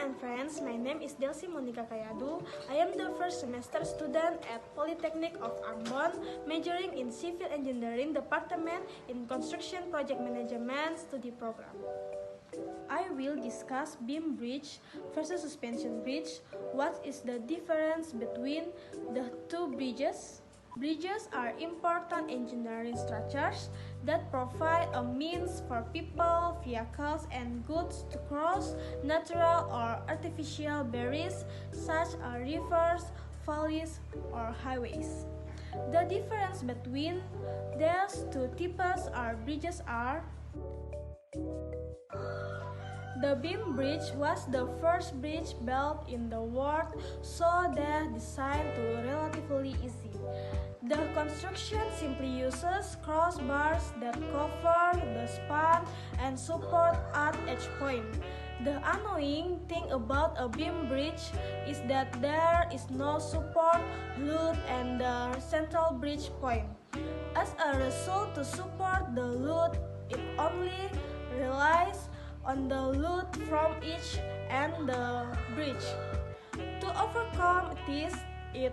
and friends, my name is Delcy Monica Kayadu. I am the first semester student at Polytechnic of Ambon, majoring in Civil Engineering Department in Construction Project Management Study Program. I will discuss beam bridge versus suspension bridge. What is the difference between the two bridges? Bridges are important engineering structures that provide a means for people, vehicles, and goods to cross natural or artificial barriers such as rivers, valleys, or highways. The difference between these two types of bridges are: the beam bridge was the first bridge built in the world, so they designed to relatively easy. The construction simply uses crossbars that cover the span and support at each point. The annoying thing about a beam bridge is that there is no support load at the central bridge point. As a result, to support the load, it only relies on the load from each end of the bridge. To overcome this, it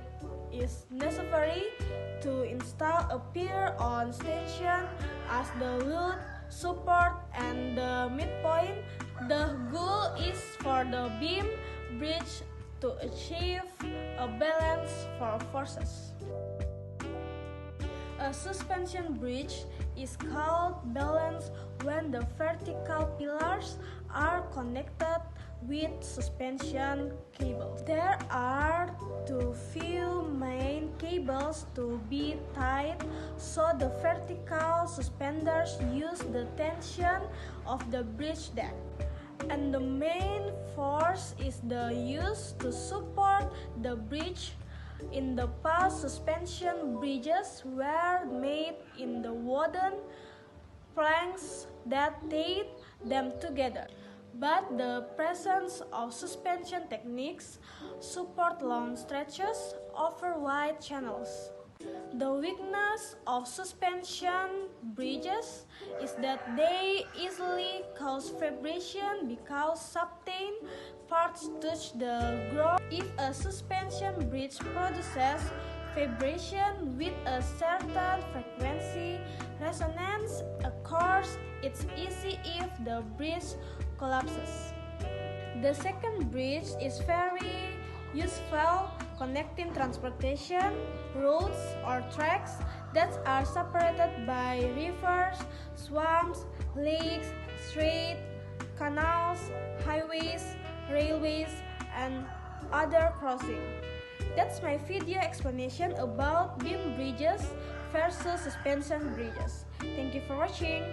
is necessary to install a pier on station as the load, support, and the midpoint. The goal is for the beam bridge to achieve a balance for forces. A suspension bridge is called balanced when the vertical pillars are connected with suspension cables. There are too few main cables to be tied, so the vertical suspenders use the tension of the bridge deck, and the main force is the used to support the bridge. In the past, suspension bridges were made in the wooden planks that tied them together. But the presence of suspension techniques support long stretches over wide channels. The weakness of suspension bridges is that they easily cause vibration because certain parts touch the ground. If a suspension bridge produces vibration with a certain frequency, resonance occurs. It's easy if the bridge collapses. The second bridge is very useful, connecting transportation routes or tracks that are separated by rivers, swamps, lakes, streets, canals, highways, railways, and other crossings. That's my video explanation about beam bridges versus suspension bridges. Thank you for watching.